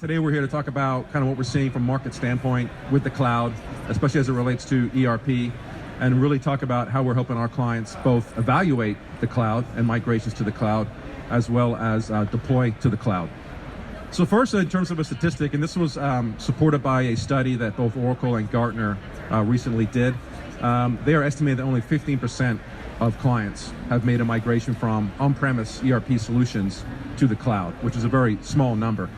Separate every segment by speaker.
Speaker 1: Today we're here to talk about kind of what we're seeing from a market standpoint with the cloud, especially as it relates to ERP, and really talk about how we're helping our clients both evaluate the cloud and migrations to the cloud, as well as deploy to the cloud. So first, in terms of a statistic, and this was supported by a study that both Oracle and Gartner recently did, they are estimating that only 15% of clients have made a migration from on-premise ERP solutions to the cloud, which is a very small number.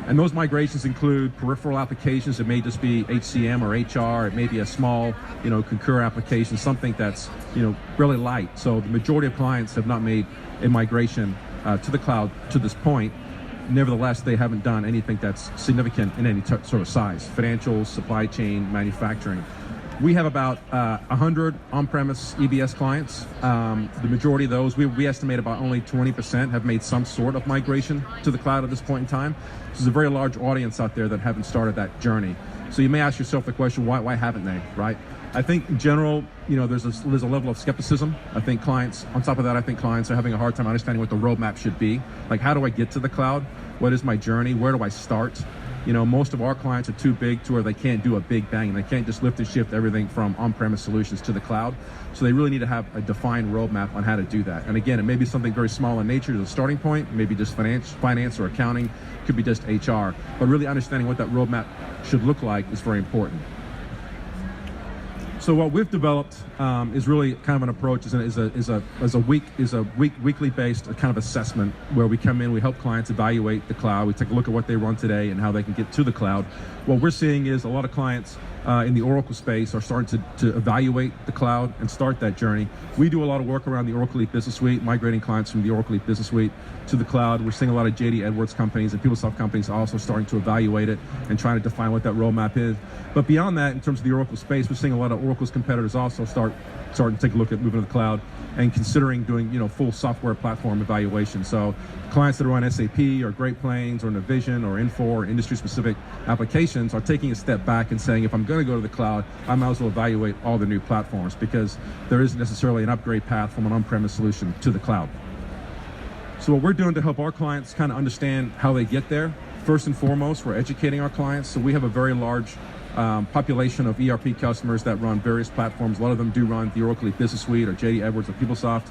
Speaker 1: And those migrations include peripheral applications. It may just be HCM or HR. It may be a small, Concur application, something that's, really light. So the majority of clients have not made a migration to the cloud to this point. Nevertheless, they haven't done anything that's significant in any sort of size: financials, supply chain, manufacturing. We have about 100 on-premise EBS clients. The majority of those, we estimate about only 20% have made some sort of migration to the cloud at this point in time. So there's a very large audience out there that haven't started that journey. So you may ask yourself the question, why haven't they, right? I think in general, there's a level of skepticism. I think clients, on top of that, I think clients are having a hard time understanding what the roadmap should be. Like, how do I get to the cloud? What is my journey? Where do I start? Most of our clients are too big to where they can't do a big bang. They can't just lift and shift everything from on-premise solutions to the cloud. So they really need to have a defined roadmap on how to do that. And again, it may be something very small in nature as a starting point, maybe just finance or accounting, could be just HR. But really understanding what that roadmap should look like is very important. So what we've developed is really kind of an approach, is a weekly based kind of assessment where we come in, we help clients evaluate the cloud, we take a look at what they run today and how they can get to the cloud. What we're seeing is a lot of clients in the Oracle space are starting to evaluate the cloud and start that journey. We do a lot of work around the Oracle Business Suite, migrating clients from the Oracle Business Suite to the cloud. We're seeing a lot of JD Edwards companies and PeopleSoft companies also starting to evaluate it and trying to define what that roadmap is. But beyond that, in terms of the Oracle space, we're seeing a lot of Oracle's competitors also starting to take a look at moving to the cloud and considering doing full software platform evaluation. So clients that are on SAP or Great Plains or Navision or Infor or industry-specific applications are taking a step back and saying, if I'm going to go to the cloud, I might as well evaluate all the new platforms, because there isn't necessarily an upgrade path from an on-premise solution to the cloud. So what we're doing to help our clients kind of understand how they get there, first and foremost, we're educating our clients. So we have a very large population of ERP customers that run various platforms. A lot of them do run the Oracle Business Suite or JD Edwards or PeopleSoft.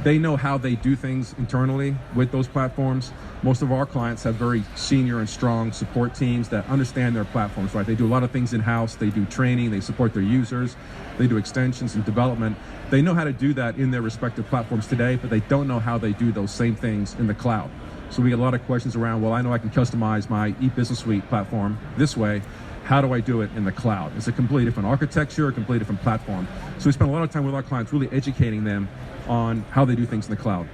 Speaker 1: They know how they do things internally with those platforms. Most of our clients have very senior and strong support teams that understand their platforms, right? They do a lot of things in-house. They do training, they support their users, they do extensions and development. They know how to do that in their respective platforms today, but they don't know how they do those same things in the cloud. So we get a lot of questions around, well, I know I can customize my e-business suite platform this way. How do I do it in the cloud? It's a completely different architecture, a completely different platform. So we spend a lot of time with our clients really educating them on how they do things in the cloud.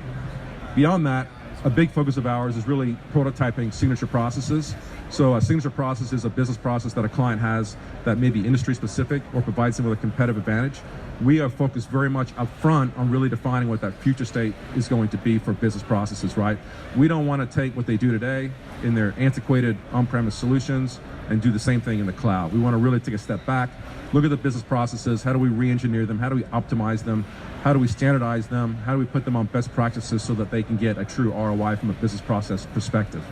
Speaker 1: Beyond that, a big focus of ours is really prototyping signature processes. So a signature process is a business process that a client has that may be industry specific or provides them with a competitive advantage. We are focused very much up front on really defining what that future state is going to be for business processes, right? We don't want to take what they do today in their antiquated on-premise solutions and do the same thing in the cloud. We want to really take a step back, look at the business processes, how do we re-engineer them, how do we optimize them, how do we standardize them, how do we put them on best practices so that they can get a true ROI from a business process perspective.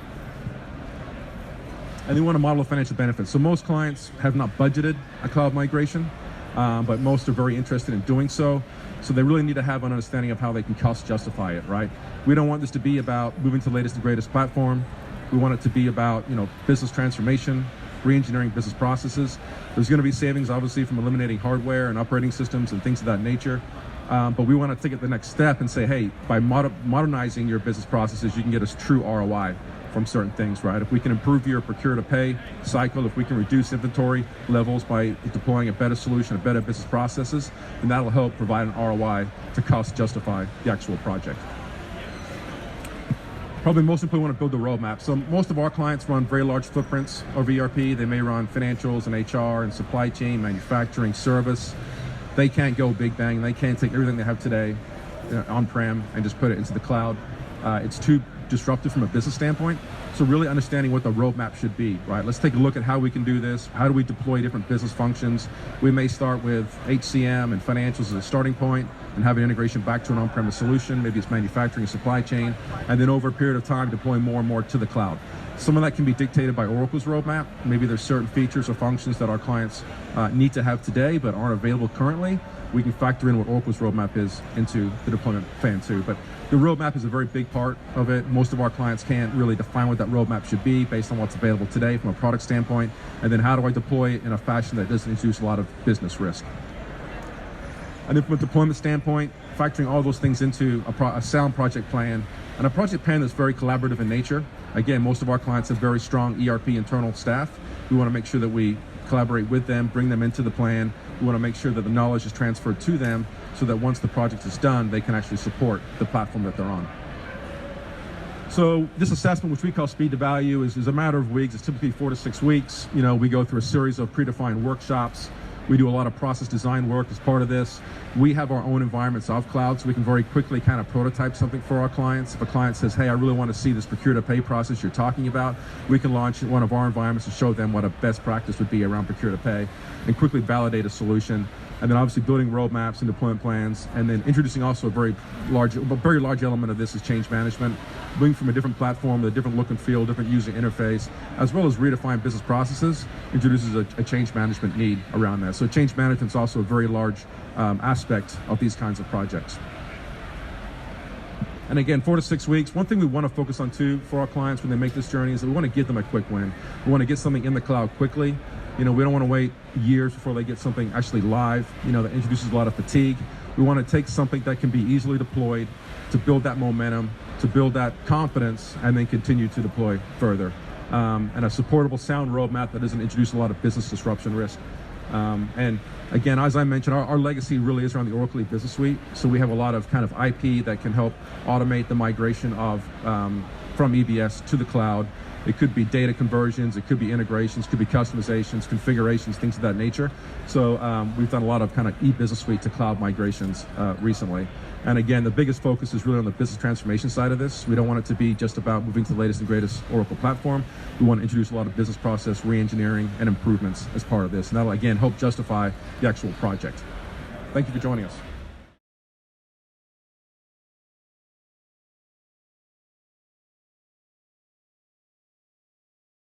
Speaker 1: And they want to model the financial benefits. So most clients have not budgeted a cloud migration, but most are very interested in doing so. So they really need to have an understanding of how they can cost justify it, right? We don't want this to be about moving to the latest and greatest platform. We want it to be about, business transformation, re-engineering business processes. There's going to be savings, obviously, from eliminating hardware and operating systems and things of that nature. But we want to take it the next step and say, hey, by modernizing your business processes, you can get us true ROI from certain things, right? If we can improve your procure-to-pay cycle, if we can reduce inventory levels by deploying a better solution, a better business processes, then that'll help provide an ROI to cost justify the actual project. Probably most importantly, we want to build the roadmap. So most of our clients run very large footprints of ERP. They may run financials and HR and supply chain, manufacturing, service. They can't go big bang. They can't take everything they have today on-prem and just put it into the cloud. It's too disruptive from a business standpoint. So really understanding what the roadmap should be, right? Let's take a look at how we can do this. How do we deploy different business functions? We may start with HCM and financials as a starting point and have an integration back to an on-premise solution. Maybe it's manufacturing and supply chain. And then over a period of time, deploy more and more to the cloud. Some of that can be dictated by Oracle's roadmap. Maybe there's certain features or functions that our clients need to have today but aren't available currently. We can factor in what Oracle's roadmap is into the deployment plan too. But the roadmap is a very big part of it. Most of our clients can't really define what that roadmap should be based on what's available today from a product standpoint. And then how do I deploy it in a fashion that doesn't introduce a lot of business risk? And then from a deployment standpoint, factoring all those things into a sound project plan, and a project plan that's very collaborative in nature. Again, most of our clients have very strong ERP internal staff. We want to make sure that we collaborate with them, bring them into the plan. We want to make sure that the knowledge is transferred to them so that once the project is done, they can actually support the platform that they're on. So this assessment, which we call speed to value, is a matter of weeks. It's typically 4 to 6 weeks. You know, we go through a series of predefined workshops. We do a lot of process design work as part of this. We have our own environments of cloud, so we can very quickly kind of prototype something for our clients. If a client says, hey, I really want to see this procure to pay process you're talking about, we can launch one of our environments and show them what a best practice would be around procure to pay and quickly validate a solution. And then obviously building roadmaps and deployment plans, and then introducing also a very large element of this is change management, moving from a different platform with a different look and feel, different user interface, as well as redefined business processes, introduces a change management need around that. So change management is also a very large aspect of these kinds of projects. And again, 4 to 6 weeks. One thing we want to focus on too for our clients when they make this journey is that we want to give them a quick win. We want to get something in the cloud quickly. You know, we don't want to wait years before they get something actually live, you know, that introduces a lot of fatigue. We want to take something that can be easily deployed to build that momentum, to build that confidence, and then continue to deploy further. And a supportable sound roadmap that doesn't introduce a lot of business disruption risk. And again, as I mentioned, our legacy really is around the Oracle Business Suite. So we have a lot of kind of IP that can help automate the migration of from EBS to the cloud. It could be data conversions, it could be integrations, could be customizations, configurations, things of that nature. So we've done a lot of kind of e-business suite to cloud migrations recently. And again, the biggest focus is really on the business transformation side of this. We don't want it to be just about moving to the latest and greatest Oracle platform. We want to introduce a lot of business process re-engineering and improvements as part of this. And that'll, again, help justify the actual project. Thank you for joining us.